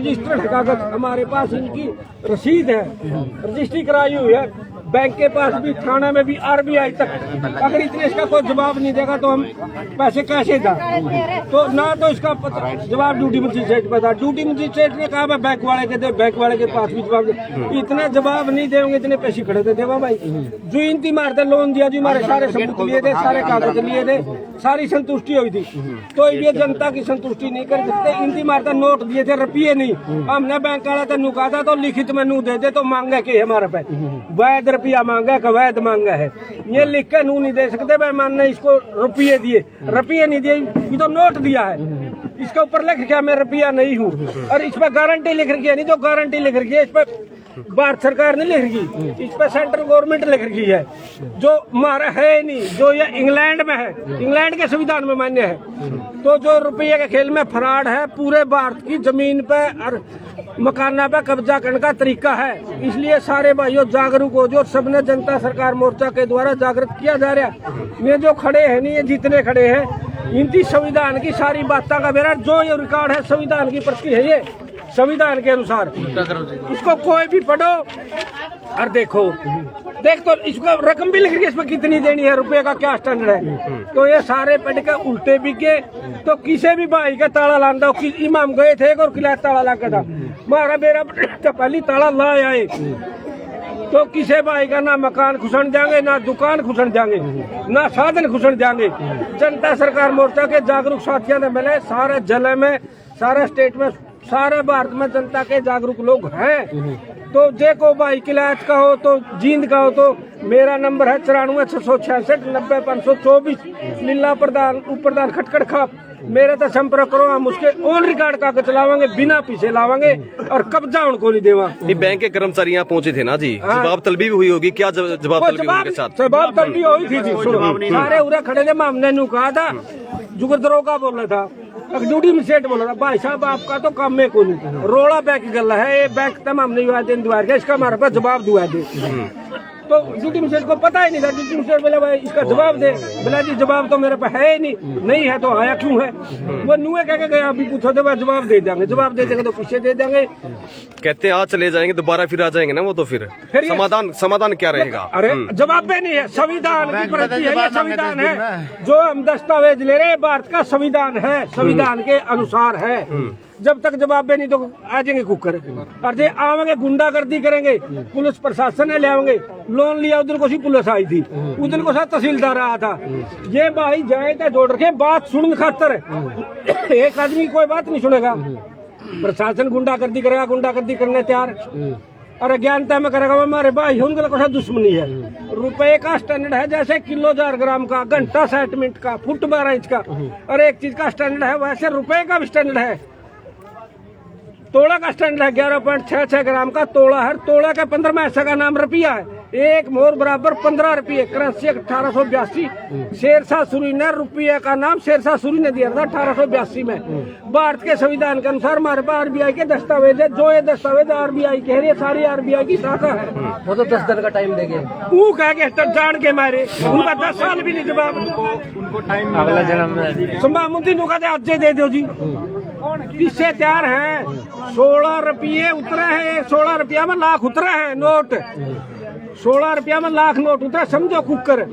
Registered कागज हमारे पास इनकी रसीद है, रजिस्ट्री कराई हुई है बैंक के पास भी, थाना में भी, आरबीआई तक। अगर इतने इसका कोई जवाब नहीं देगा तो हम पैसे कैसे दें? तो ना तो इसका जवाब ड्यूटी मजिस्ट्रेट पर था, ड्यूटी मजिस्ट्रेट ने कहा मैं बैंक वाले के दे, बैंक वाले के पास भी जवाब दे। इतना जवाब नहीं देंगे, इतने पैसे खड़े थे देवा भाई। जो इनती मारते लोन दिया, जो हमारे सारे सबूत लिए थे, सारे कागज लिए थे, सारी संतुष्टि हुई थी। तो ये जनता की संतुष्टि नहीं कर सकते। इनती मारते नोट दिए थे, रुपये नहीं। हमने बैंक वाला तेन कहा था तो लिखित में नू दे दे, तो मांगे के हमारे पे वैध रुपया मांगा, कवैध मांगा है। ये लिख के नू नहीं दे सकते भाई, मानने इसको रुपये दिए, रुपये नहीं दिए, ये तो नोट दिया है। इसके ऊपर लिख के मैं रुपया नहीं हूँ, और इस पर गारंटी लिख रखी है। नहीं जो गारंटी लिख रखी है, इस पर भारत सरकार ने लिख रखी, इस पर सेंट्रल गवर्नमेंट लिख रखी है, जो हमारा है नहीं, जो ये इंग्लैंड में है, इंग्लैंड के संविधान में मान्य है। तो जो रुपये के खेल में फराड है, पूरे भारत की जमीन पे और मकाना पे कब्जा करने का तरीका है। इसलिए सारे भाइयों जागरूक हो, जो सबने जनता सरकार मोर्चा के द्वारा जागृत किया जा रहा। ये जो खड़े हैं नहीं, ये जितने खड़े हैं, इनकी संविधान की सारी बातों का मेरा जो ये रिकॉर्ड है संविधान की प्रति है, ये संविधान के अनुसार इसको कोई भी पढ़ो और देखो। देख तो इसको रकम भी लिख रही है, इसमें कितनी देनी है, रुपए का क्या स्टैंडर्ड है। तो ये सारे पढ़ के उल्टे भी के, तो किसी भी भाई का ताला लाना हो, इमाम गए थे और किला ताला ला था, मारा मेरा तो पहली ताला ला आए। तो किसी भाई का ना मकान खुसन जाएंगे, ना दुकान खुसन जाएंगे, ना साधन खुसन जाएंगे। जनता सरकार मोर्चा के जागरूक साथियों ने मिले, सारे जिले में, सारे स्टेट में, सारे भारत में जनता के जागरूक लोग हैं। तो जे को भाई किलायत का हो, तो जींद का हो, तो मेरा नंबर है 94-666-90-524। लीला प्रधान उपप्रधान खटखट खाप, मेरे तो संपर्क करो, हम उसके ऑन रिकॉर्ड कागज चलावांगे, बिना पीछे लावांगे और कब्जा उनको नहीं देवा। बैंक के कर्मचारी यहाँ पहुँचे थे ना जी, जवाब तलबी भी हुई होगी, क्या जवाब तलबी उनके साथ? जवाब तलबी हुई थी जी, सारे उरे खड़े थे। हमने नू कहा था, जुगर दरोगा बोल रहा था, ड्यूटी में सेठ बोल रहा था, भाई साहब आपका तो काम में को नहीं, रोड़ा बैंक गला है, ये बैंक तमाम नहीं हुआ दिन द्वार, इसका हमारे पास जवाब दुआ दे। तो ड्यूटी मजिस्ट्रेट को पता ही नहीं था। ड्यूटी मजिस्ट्रेट बोले भाई इसका जवाब दे, बोला जी जवाब तो मेरे पास है ही नहीं है तो आया क्यों है? वो नुए कह के गया, अभी पूछो तो जवाब दे देंगे, जवाब दे देंगे तो पीछे दे देंगे। कहते हैं आज चले जाएंगे, दोबारा फिर आ जाएंगे ना वो, तो फिर समाधान क्या रहेगा? अरे जवाब नहीं है, संविधान की प्रति है, ये संविधान है जो हम दस्तावेज ले रहे, भारत का संविधान है, संविधान के अनुसार है। जब तक जवाब नहीं तो आ जाएंगे कुकर, और जे आवेंगे गुंडागर्दी करेंगे, पुलिस प्रशासन ने ले आवेंगे। लोन लिया उधर को सी पुलिस आई थी, उधर को सा तहसीलदार आया था। ये भाई जाए तो जोड़ रखे बात सुनने खातर, एक आदमी कोई बात नहीं सुनेगा। प्रशासन गुंडागर्दी करेगा, गुंडागर्दी करने तैयार, और अज्ञानता में करेगा। हमारे भाई उनके लिए दुश्मनी है। रुपए का स्टैंडर्ड है, जैसे किलो 1000 ग्राम का, घंटा 60 मिनट का, फुट 12 इंच का, और एक चीज का स्टैंडर्ड है, वैसे रुपए का भी स्टैंडर्ड है। तोला का स्टैंडर्ड है 11.66 ग्राम का तोला है। तोला का 15 ऐसा का नाम रुपया है, एक मोहर बराबर 15 रुपये। करेंसी 1882 शेरशाह सूरी ने रुपये का नाम शेरशाह सूरी ने दिया था 1882 में। भारत के संविधान के अनुसार हमारे पास आरबीआई के दस्तावेज है, जो ये दस्तावेज आरबीआई के है, सारी आरबीआई की शाखा है। वो तो 10 दिन का टाइम देंगे, वो कह के जान के मारे, उनका 10 साल भी नहीं जवाब, उनको टाइम अगला जन्म संभामुद्दी नुका आज दे दो जी। किससे तैयार है? 16 रुपये उतरे हैं, 16 रुपया में लाख उतरे हैं नोट, 16 रुपया में लाख नोट उतरा। समझो कुकर,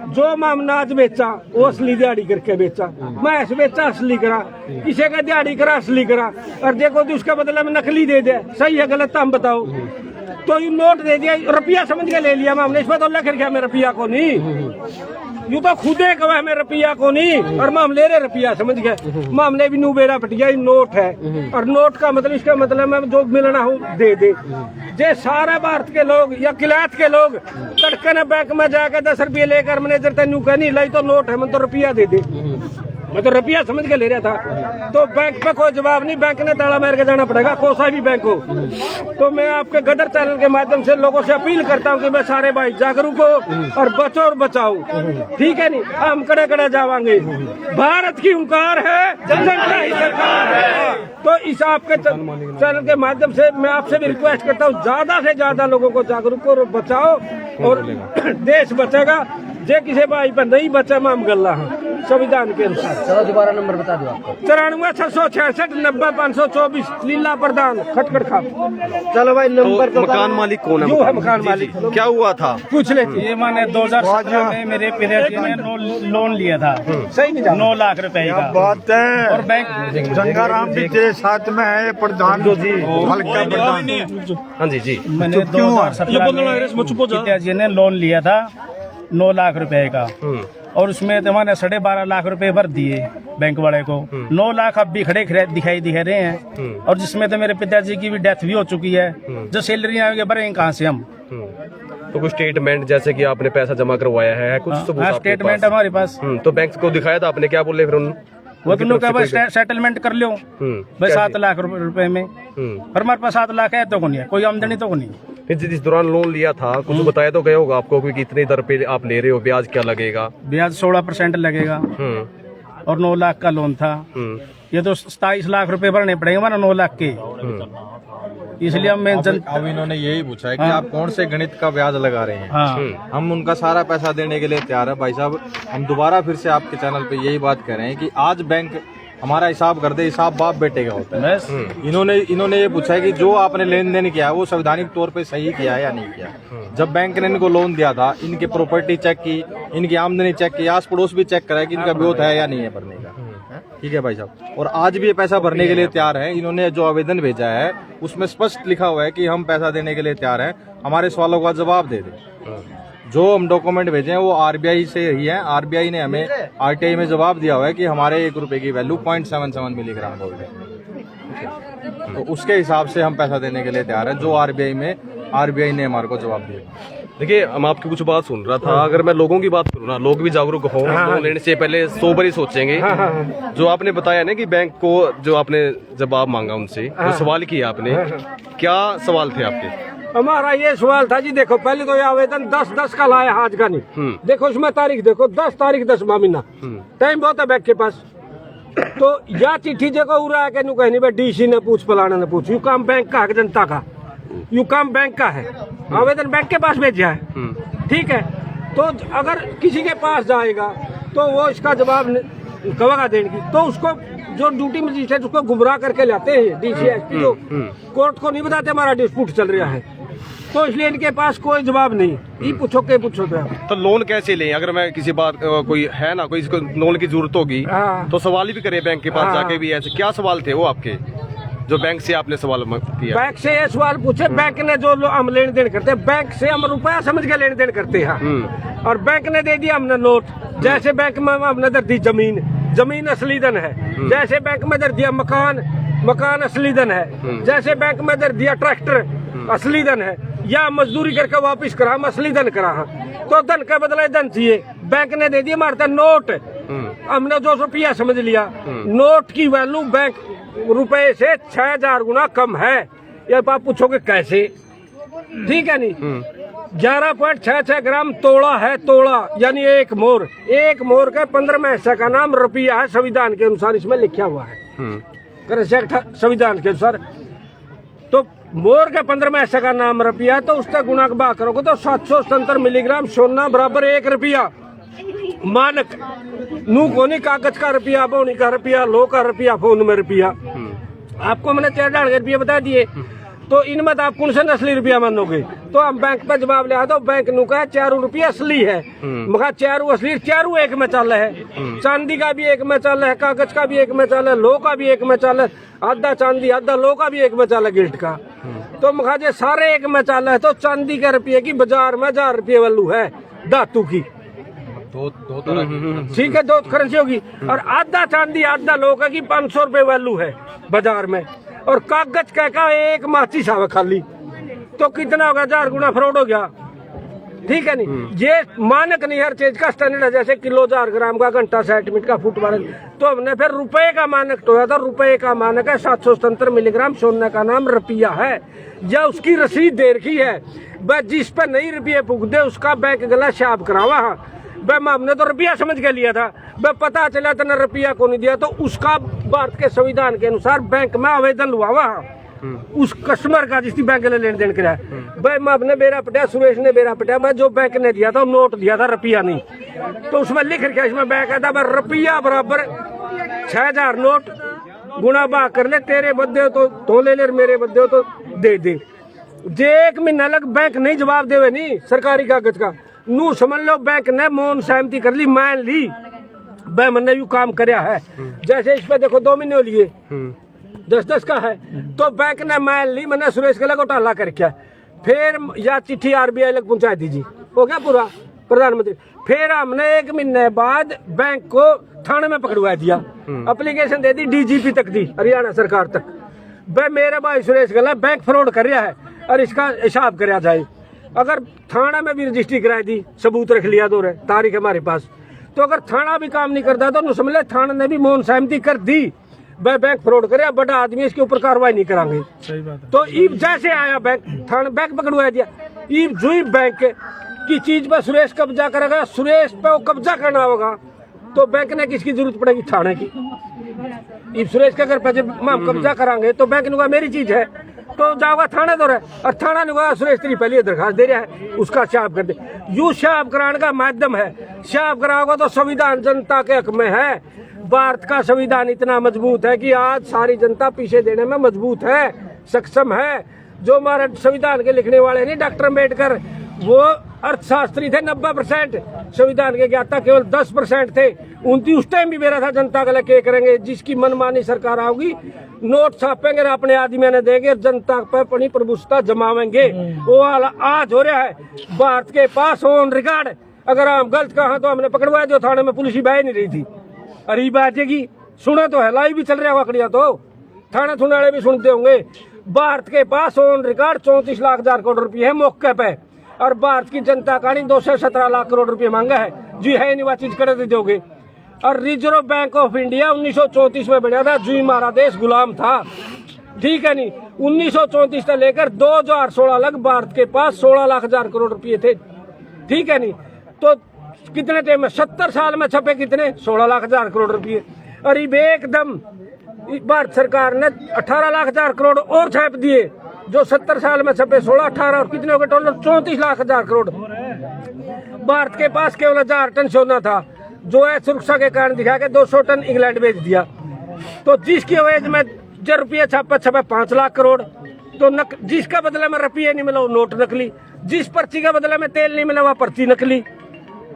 जो मामनाज बेचा वो असली दिहाड़ी करके बेचा, मैस बेचा असली करा, किसी का दिहाड़ी करा असली करा, और देखो तो उसके बदले में नकली दे दे। सही है गलत हम बताओ? तो ये नोट दे दिया, रुपया समझ के ले लिया मामले, इसमें तो लिख रखा मैं रुपया को नहीं, यू तो खुदे कहा मैं रुपया को नहीं, और मामले रे रुपया समझ गए। मामले भी नू बेरा पटिया नोट है, और नोट का मतलब इसका मतलब मैं जो मिलना हो दे दे। जे सारे भारत के लोग या किलायत के लोग तड़के ने बैंक में जाकर 10 रुपये लेकर मैनेजर तेनू कहनी लाई तो नोट है, मैं तो रुपया दे दे, मैं तो रुपया समझ के ले रहा था। तो बैंक पे कोई जवाब नहीं, बैंक ने ताला मार के जाना पड़ेगा, कोई सा भी बैंक हो। तो मैं आपके गदर चैनल के माध्यम से लोगों से अपील करता हूँ कि मैं सारे भाई जागरूक हो और बचो और बचाओ, ठीक है नहीं? हम कड़े कड़े जावांगे, भारत की हुंकार है, जनता ही सरकार है। तो इस आपके चैनल के माध्यम से मैं आपसे भी रिक्वेस्ट करता हूँ, ज्यादा से ज्यादा लोगों को जागरूक और बचाओ, और देश बचेगा। जे किसी भाई पर नहीं बचा, हम गल्ला है। संविधान के अनुसार। चलो दोबारा नंबर बता दो आपको। 94,666,90,524 लीला प्रधान खटखट खाप। चलो भाई नंबर तो मकान मालिक कौन है? जो है मकान मालिक। क्या हुआ था? पूछ लेते ये मैंने 2017 में मेरे पिताजी ने लोन लिया था सही नहीं जाना। 9 लाख रुपए का। बात है और बैंक गंगाराम भी तेरे साथ में है प्रधान हल्का प्रधान। हाँ जी जी। मैंने 2017 में पिताजी ने लोन लिया था 9 लाख रुपए का, और उसमें तो मैंने 12.5 लाख रुपए भर दिए बैंक वाले को। 9 लाख अब भी खड़े दिखाई दे रहे हैं, और जिसमें तो मेरे पिताजी की भी डेथ भी हो चुकी है। जो सैलरी आएगी भरेंगे कहाँ से हम? तो कुछ स्टेटमेंट जैसे कि आपने पैसा जमा करवाया है कुछ सबूत आपके स्टेटमेंट पास? हमारे पास। तो बैंक को दिखाया था आपने? क्या बोले फिर उन वो तो लोग सेटलमेंट कर लो भाई 7 लाख रुपए में, पर हमारे पास 7 लाख है तो को नहीं है, कोई आमदनी तो को नहीं। फिर जिस दौरान लोन लिया था कुछ बताया तो गया होगा आपको कि कितनी दर पे आप ले रहे हो, ब्याज क्या लगेगा? ब्याज 16% लगेगा, और 9 लाख का लोन था। ये तो 27 लाख रुपए भरने पड़ेंगे हमारा 9 लाख के। इसलिए हम अब इन्होंने यही पूछा है कि आप कौन से गणित का ब्याज लगा रहे हैं। हम उनका सारा पैसा देने के लिए तैयार है भाई साहब। हम दोबारा फिर से आपके चैनल पे यही बात कर रहे हैं कि आज बैंक हमारा हिसाब कर दे, हिसाब बाप बेटे का होता है। इन्होंने ये पूछा है कि जो आपने लेन देन किया है वो संवैधानिक तौर पे सही किया है या नहीं किया। जब बैंक ने इनको लोन दिया था, इनकी प्रॉपर्टी चेक की, इनकी आमदनी चेक की, आस पड़ोस भी चेक करा कि इनका ब्योत है या नहीं है भरने का। ठीक है भाई साहब, और आज भी ये पैसा भरने के लिए तैयार है। इन्होंने जो आवेदन भेजा है उसमें स्पष्ट लिखा हुआ है कि हम पैसा देने के लिए तैयार हैं, हमारे सवालों का जवाब दे दें। जो हम डॉक्यूमेंट भेजे हैं वो आरबीआई से ही है। आरबीआई ने हमें आरटीआई में जवाब दिया हुआ है कि हमारे 1 रुपए की वैल्यू 0.77 मिलीग्राम गोल्ड है। तो उसके हिसाब से हम पैसा देने के लिए तैयार हैं, जो आरबीआई ने हमारे को जवाब दिया। देखिए हम आपकी कुछ बात सुन रहा था, अगर मैं लोगों की बात करूँ ना, लोग भी जागरूक हो, लोन लेने से पहले 100 बार ही सोचेंगे। जो आपने बताया ना कि बैंक को जो आपने जवाब मांगा उनसे, जो सवाल किया आपने, क्या सवाल थे आपके? हमारा ये सवाल था जी, देखो पहले तो ये आवेदन 10/10 का लाया, आज का नहीं। देखो उसमें तारीख देखो 10 तारीख 10वां महीना, टाइम बहुत है बैंक के पास। तो या चिट्ठी जगह उड़ा है कि कहनी भाई डीसी ने पूछ, फलाना ने पूछ। यू काम बैंक का है, जनता का यू काम बैंक का है, आवेदन बैंक के पास भेजा है। ठीक है, तो अगर किसी के पास जाएगा तो वो इसका जवाब कवेगा देने की, तो उसको जो ड्यूटी मजिस्ट्रेट उसको गुमराह करके लाते हैं डीसी एसपी, जो कोर्ट को नहीं बताते हमारा डिस्प्यूट चल रहा है। तो इसलिए इनके पास कोई जवाब नहीं। ये पूछो के पूछो तो लोन कैसे लें? अगर मैं किसी बात कोई है ना, कोई इसको लोन की जरूरत होगी तो सवाल भी करे बैंक के पास जाके भी। ऐसे क्या सवाल थे वो आपके, जो बैंक से आपने सवाल किया? बैंक से ये सवाल पूछे, बैंक ने जो हम लेन देन करते हैं, बैंक से हम रुपया समझ के लेन देन करते हैं, और बैंक ने दे दिया हमने नोट। जैसे बैंक में हमने दर दी जमीन असली धन है, जैसे बैंक में दर दिया मकान असली धन है, जैसे बैंक में दर दिया ट्रैक्टर असली धन है, या मजदूरी करके वापस करा हम असली धन करा। तो धन के बदले धन चाहिए, बैंक ने दे दिया हमारे नोट। हमने 200 रुपया समझ लिया, नोट की वैल्यू बैंक रुपए से 6000 गुना कम है। ये आप पूछोगे कैसे? ठीक है नहीं, 11.66 ग्राम तोड़ा है, तोड़ा यानी एक मोर के 15 हिस्सा का नाम रुपया है, संविधान के अनुसार इसमें लिखा हुआ है, संविधान के अनुसार। तो मोर के 15 हिस्सा का नाम रुपया, तो उसका गुणा बा करोगे तो 777 मिलीग्राम सोना बराबर 1 रुपया। मानक नू कोनी कागज का रुपया, बोनी का रुपया, लो का रुपया, फोन में रुपया। आपको मैंने 4 रुपये बता दिए, तो इनमें आप कौन से असली रुपया मानोगे? तो हम बैंक पे जवाब ले दो, बैंक नु कहा 4 रुपया असली है, मगर 4 असली, 4 एक में चल है, चांदी का भी एक में चल है, कागज का भी एक में चल है, लो का भी एक में चल है, आधा चांदी आधा लो का भी एक में चल है गिल्ट का। तो मगर जे सारे एक में चल है, तो चांदी के रुपये की बाजार में 1000 रुपये वैल्यू है, धातु की। दो तरह की, ठीक है, 2 करेंसी होगी, और आधा चांदी आधा लोहा की 500 रुपए वैल्यू है बाजार में, और कागज का एक माचिस है खाली, तो कितना होगा? 1000 गुना फ्रॉड हो गया। ठीक है नहीं, ये मानक नहीं, हर चीज का स्टैंडर्ड है। जैसे किलो 1000 ग्राम का, घंटा 60 मिनट का, फुट मानक। तो हमने फिर रुपए का मानक टोया था, रुपए का मानक है 777 मिलीग्राम, सोने का नाम रुपया है, या उसकी रसीद दे रखी है। बस जिस पर नहीं रुपये फूक दे उसका बैंक गला शाप करावा। हमने तो रुपया समझ के लिया था, पता चला तो न रुपया को नहीं दिया, तो उसका भारत के संविधान के अनुसार बैंक में आवेदन हुआ। उस कस्टमर का जिसकी बैंक ने लेन देन कराया। भाई मैं मेरा पटा, सुरेश ने मेरा पटा, मैं जो बैंक ने दिया था नोट दिया था, रुपया नहीं। तो उसमें लिख रखा, इसमें बैंक था मैं रुपया बराबर 6000 नोट गुणा भाग कर ले, तेरे बदले हो तो ले ले, मेरे बदले हो तो दे दे। जे 1 महीना लग बैंक नहीं जवाब देवे नहीं सरकारी कागज का, नू समझ लो बैंक ने मौन सहमति कर ली, मान ली भाई मैंने यू काम करया है। जैसे इस पे देखो 2 महीने हो लिए, 10-10 का है, तो बैंक ने मान ली मैंने सुरेश के लग घोटाला करके, फिर या चिट्ठी आरबीआई लग पहुंचा दीजिए, हो गया पूरा प्रधानमंत्री। फिर हमने 1 महीने बाद बैंक को थाने में पकड़वा दिया, एप्लीकेशन दे दी, डीजीपी तक दी, हरियाणा सरकार तक। भाई मेरा भाई सुरेश गला बैंक फ्रॉड कर रहा है और इसका हिसाब कराया जाए। अगर थाना में भी रजिस्ट्री कराई दी, सबूत रख लिया, दो तारीख हमारे पास, तो अगर थाना भी काम नहीं करता तो समझ ले थाना ने भी मौन सहमति कर दी, वह बैंक फ्रॉड करे, बड़ा आदमी इसके ऊपर कार्रवाई नहीं करांगे। सही बात है। तो ईब जैसे आया बैंक, थाना बैंक पकड़वा दिया, ईब जो ही बैंक की चीज पर सुरेश कब्जा करेगा, सुरेश पे वो कब्जा करना होगा, तो बैंक ने किसकी जरूरत पड़ेगी? थाने की। ईब सुरेश के घर पे जब हम कब्जा करांगे तो बैंक ने कहा मेरी चीज है, तो जाओगा थाने दो रहे, और थाना ने कहा सुरेश तेरी पहले दरखास्त दे रहा है, उसका शाप कर दे। यू शाप कराने का माध्यम है, शाप कराओगा तो संविधान जनता के हक में है। भारत का संविधान इतना मजबूत है कि आज सारी जनता पीछे देने में मजबूत है, सक्षम है। जो हमारे संविधान के लिखने वाले नहीं, डॉक्टर अम्बेडकर, वो अर्थशास्त्री थे, 90% संविधान के ज्ञाता केवल 10% थे। उस टाइम भी मेरा था जनता का क्या करेंगे, जिसकी मनमानी सरकार आओगी नोट छापेंगे, अपने आदमी ने देंगे, जनता पर अपनी प्रभुत्वता जमावेंगे। वो आज हो रहा है भारत के पास ऑन रिकॉर्ड, अगर हम गलत कहा तो हमने पकड़वाया, जो थाने में पुलिस ही बह नहीं रही थी। अरे बाजेगी सुना तो है, लाइव भी चल रहा है वाकड़िया, तो थाना थुने वाले भी सुनते होंगे। भारत के पास ऑन रिकॉर्ड 34 लाख हजार करोड़ रुपए है मौके पे, और भारत की जनता का 217 लाख करोड़ रुपए मांगा है। जी है नहीं, चीज कर दोगे। और रिजर्व बैंक ऑफ इंडिया 1934 में बना था, जो हमारा देश गुलाम था, ठीक है नहीं। 1934 से लेकर 2016 लग भारत के पास 16 लाख हजार करोड़ रुपए थे, ठीक है नहीं। तो कितने टाइम में, 70 साल में छपे कितने? 16 लाख हजार करोड़ रुपए। और ये एकदम भारत सरकार ने 18 लाख हजार करोड़ और छाप दिए, जो 70 साल में छपे 16, 18 और कितने हो गए टोटल? 34 लाख हजार करोड़। भारत के पास केवल 1000 टन सोना था, जो है सुरक्षा के कारण दिखा के 200 टन इंग्लैंड भेज दिया। तो जिसकी वजह में जो रुपये छापे 5 लाख करोड़, तो जिसका बदले में रुपये नहीं मिला वो नोट नकली, जिस पर्ची का बदले में तेल नहीं मिला वह पर्ची नकली।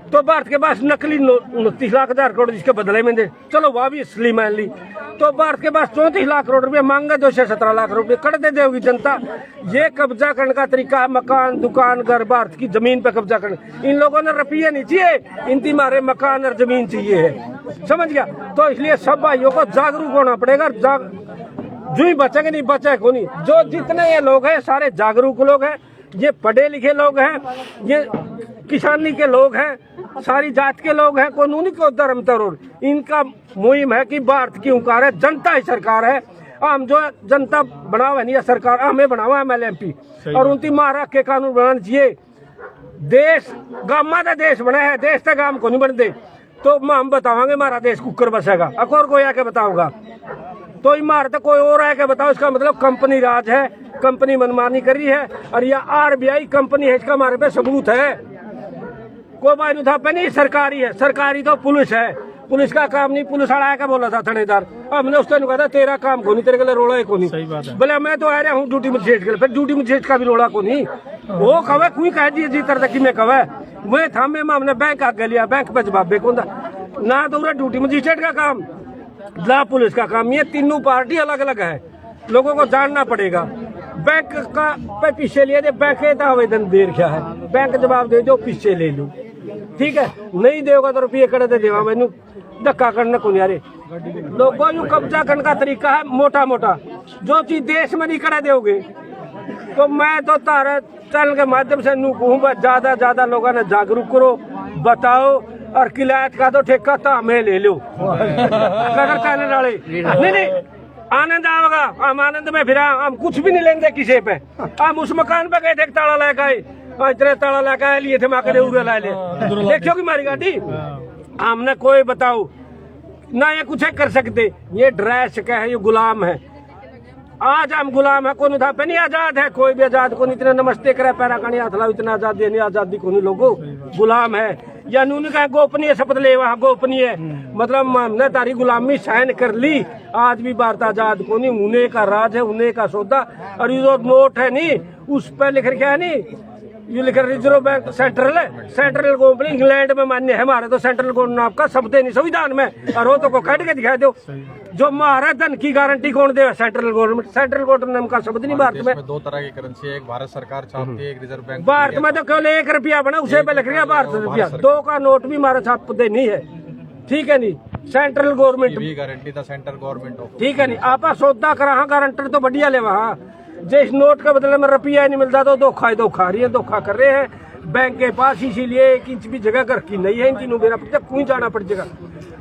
तो भारत के पास नकली 29 लाख हजार करोड़ जिसके बदले में दे, चलो वह भी असली मान ली। तो भारत के पास 34 लाख करोड़ रुपए मांगा, 217 लाख रुपए कट दे देगी जनता। ये कब्जा करने का तरीका है, मकान, दुकान, घर, भारत की जमीन पे कब्जा करने। इन लोगों ने रुपये नहीं चाहिए, इनकी मारे मकान और जमीन चाहिए है, समझ गया। तो इसलिए सब भाइयों को जागरूक होना पड़ेगा, जो ही बचेंगे नहीं बचे को नहीं। जो जितने ये लोग हैं सारे जागरूक लोग हैं, ये पढ़े लिखे लोग हैं, ये किसानी के लोग हैं, सारी जात के लोग हैं, कोई नहीं को धर्म तरह। इनका मुहिम है कि भारत की हुंकार है, जनता ही सरकार है। हम जो जनता बनावा नहीं है सरकार, हमें बनावा MLMP, और उनकी मारा के कानून बनाना चाहिए। देश गामा का देश बना है, देश का गांव को नहीं बनते। तो हम बतावांगे हमारा देश कुकर बसेगा, अकोर कोई आके बताऊंगा। तो इमारत कोई और आके बताओ, इसका मतलब कंपनी राज है, कंपनी मनमानी कर रही है, और यह RBI कंपनी है, इसका हमारे पे सबूत है। कोई बात था पे नहीं, सरकारी है, सरकारी तो पुलिस है, पुलिस का काम नहीं। पुलिस वाला आया बोला था थानेदार, हमने उसने कहा था तेरा काम को नहीं, तेरे के रोड़ा को नहीं। बोले मैं तो आ रहा हूँ ड्यूटी मजिस्ट्रेट के लिए, फिर ड्यूटी मजिस्ट्रेट का भी रोड़ा को नहीं। वो कवे कोई कह दिए जी तरह की मैं कवे वह था, मैं हमने बैंक आगे लिया, बैंक पे जवाब कौन था ना, तो ड्यूटी मजिस्ट्रेट का काम ना पुलिस का काम। ये तीनों पार्टी अलग अलग है, लोगों को जानना पड़ेगा। बैंक का पे पीछे लिया दे, बैंक आवेदन दे रखा है, बैंक जवाब दे दो पीछे ले लो, ठीक है। नहीं देगा तो रुपये कड़े दे देवा, मैनू धक्का करना को यारे। लोगों यू कब्जा करने का तरीका है मोटा मोटा, जो चीज देश में नहीं करे दोगे। तो मैं तो तारे चैनल के माध्यम से नू कहूँ, ज्यादा ज्यादा लोगों ने जागरूक करो, बताओ, और किलायत का तो ठेका तो हमें ले लो। अगर कहने वाले नहीं आनंद आवेगा, हम आनंद में फिर हम कुछ भी नहीं लेंगे किसी पे। हम उस मकान पे गए थे, ताला लेके आए, इतने ताला लेके आए लिए थे, माके उड़े ला ले, देखियो कि मारी गाड़ी हमने कोई बताओ ना, ये कुछ कर सकते। ये ड्रेस का है, ये गुलाम है। आज हम गुलाम है, कोई था पे नहीं आजाद है, कोई भी आजाद को इतना नमस्ते करे पैरा कणी हाथ लाओ, इतना आजादी नहीं, आजादी को नहीं, लोगो गुलाम है या उन्होंने कहा गोपनीय शपथ ले, वहाँ गोपनीय मतलब हमने तारी गुलामी सहन कर ली, आज भी भारत आजाद को नहीं, उन्हें का राज है, उन्हें का सौदा। और ये जो नोट है नहीं उस पर लिख रखा है नहीं, ये लिखा रिजर्व बैंक सेंट्रल है, सेंट्रल गवर्नमेंट इंग्लैंड में मान्य है, हमारे तो सेंट्रल गवर्नमेंट आपका शब्द नहीं संविधान में, और वो तो को काट के दिखा दो जो हमारा धन की गारंटी कौन दे, सेंट्रल गवर्नमेंट, सेंट्रल गवर्नमेंट का शब्द नहीं भारत में। दो तरह की करेंसी है, एक भारत सरकार छापती है, एक रिजर्व बैंक। भारत में तो केवल 1 रुपया बना, उसे पे लिख रहा भारत रुपया, 2 का नोट भी हमारा छापते नहीं है, ठीक है नहीं, सेंट्रल गवर्नमेंट भी गारंटी था सेंट्रल गवर्नमेंट ऑफ, ठीक है नहीं। आप सौदा करा गारंटर तो बढ़िया ले वहाँ, जिस नोट के बदले में रुपया नहीं मिलता तो धोखा ही धोखा रही है, धोखा कर रहे हैं बैंक के पास, इसीलिए 1 इंच भी जगह घर की नहीं है, इन तीनों मेरा कोई जाना पड़ जाएगा।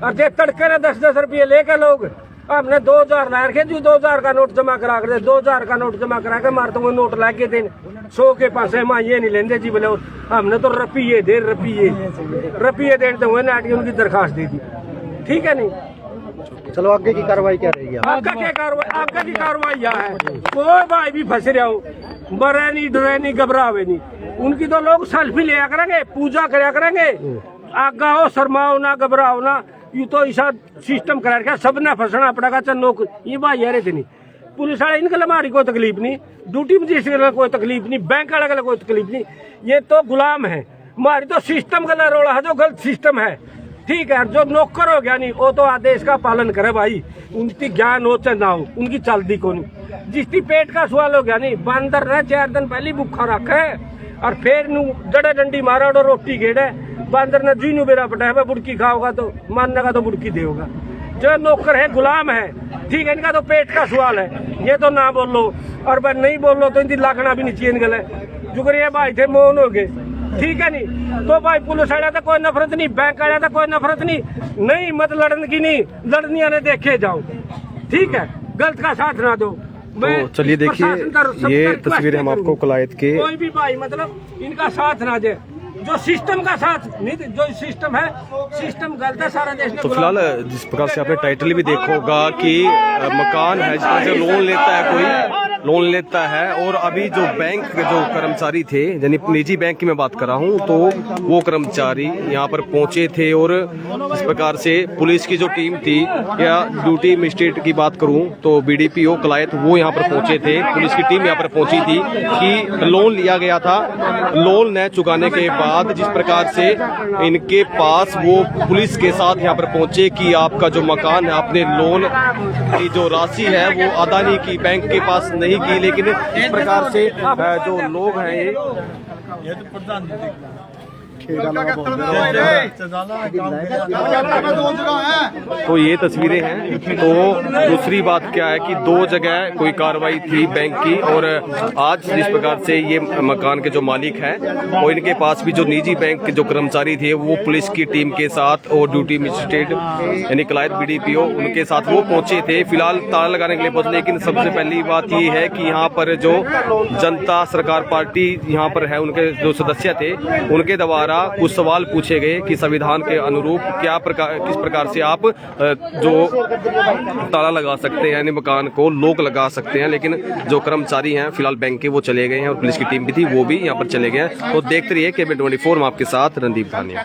और जे तड़के ना 10-10 रुपये लेके लोग, हमने 2000 ला रखे जो 2000 का नोट जमा करा कर दे, 2000 का नोट जमा करा के मारते हुए नोट ला के देने 100 के पास है, माँ ये नहीं लेंगे जी बोले, हमने तो रुपये देते हुए नाटी उनकी दरखास्त दे दी, ठीक है नहीं। चलो आगे की कार्रवाई क्या रहेगी? आगे की कार्रवाई यह है, कोई भाई भी फंस रहा हो, मरे नहीं, डरे नहीं, घबरावे नहीं, उनकी तो लोग सेल्फी लिया करेंगे, पूजा कराया करेंगे, आगा हो, शर्माओ ना, घबराओ ना, ये तो ऐसा सिस्टम करा रखा, सब ने फंसना पड़ेगा, चन्नो ये भाई यार नहीं, पुलिस वाले इनके हमारी कोई तकलीफ नहीं, ड्यूटी मजिस्ट्रेट का कोई तकलीफ नहीं, बैंक वाले का कोई तकलीफ नहीं, ये तो गुलाम है, हमारी तो सिस्टम का रोड़ा है, जो गलत सिस्टम है, ठीक है। जो नौकर हो गया नहीं, वो तो आदेश का पालन करे भाई, उनकी ज्ञान हो चाहे ना हो, उनकी चलती को नहीं, जिसकी पेट का सवाल हो गया नहीं, बंदर ने 4 दिन पहले भूखा रखा है और फिर जड़े डंडी मारा और रोटी घेड़े, बंदर ने जी बेरा पटा है, बुड़की खाओगा तो मानने का तो बुड़की देगा। जो नौकर है गुलाम है, ठीक है, इनका तो पेट का सवाल है, ये तो ना बोलो, और मैं नहीं बोलो तो इनकी लागना भी नहीं चाहिए इनगले, जुगरिया भाई थे मौन हो गए, ठीक है नहीं। तो भाई पुलिस वाला था कोई नफरत नहीं, बैंक वाला था कोई नफरत नहीं, मत लड़ने की नहीं, लड़नी आने देखे जाओ, ठीक है, गलत का साथ ना दो। तो चलिए देखिए, ये तस्वीरें हम आपको कलायत के, कोई भी भाई मतलब इनका साथ ना दे, जो सिस्टम का साथ नहीं, जो सिस्टम है, सिस्टम गलत है, सारा देश। तो फिलहाल जिस प्रकार से आपने टाइटल भी देखा होगा कि मकान है जिसमें से लोन लेता है, कोई लोन लेता है, और अभी जो बैंक के जो कर्मचारी थे, यानी निजी बैंक की मैं बात कर रहा हूँ, तो वो कर्मचारी यहाँ पर पहुंचे थे, और इस प्रकार से पुलिस की जो टीम थी, या ड्यूटी मजिस्ट्रेट की बात करूँ तो BDPO कलायत, वो यहाँ पर पहुंचे थे, पुलिस की टीम यहाँ पर पहुंची थी कि लोन लिया गया था, लोन न चुकाने के बाद जिस प्रकार से इनके पास वो पुलिस के साथ यहाँ पर पहुंचे कि आपका जो मकान है, आपने लोन की जो राशि है वो अदा नहीं की, बैंक के पास नहीं की, लेकिन इस प्रकार से जो लोग हैं ये तो ये तस्वीरें हैं। तो दूसरी बात क्या है कि 2 जगह कोई कार्रवाई थी बैंक की, और आज जिस प्रकार से ये मकान के जो मालिक हैं, और इनके पास भी जो निजी बैंक के जो कर्मचारी थे, वो पुलिस की टीम के साथ और ड्यूटी मजिस्ट्रेट यानी कलायत BDPO उनके साथ वो पहुंचे थे, फिलहाल ताला लगाने के लिए पहुंचे। लेकिन सबसे पहली बात ये है कि यहाँ पर जो जनता सरकार पार्टी यहाँ पर है, उनके जो सदस्य थे, उनके द्वारा कुछ सवाल पूछे गए कि संविधान के अनुरूप किस प्रकार से आप जो ताला लगा सकते हैं, यानी मकान को लॉक लगा सकते हैं। लेकिन जो कर्मचारी हैं फिलहाल बैंक के, वो चले गए हैं, और पुलिस की टीम भी थी, वो भी यहाँ पर चले गए हैं। तो देखते रहिए केबीएन 24 में आपके साथ रणदीप धानिया।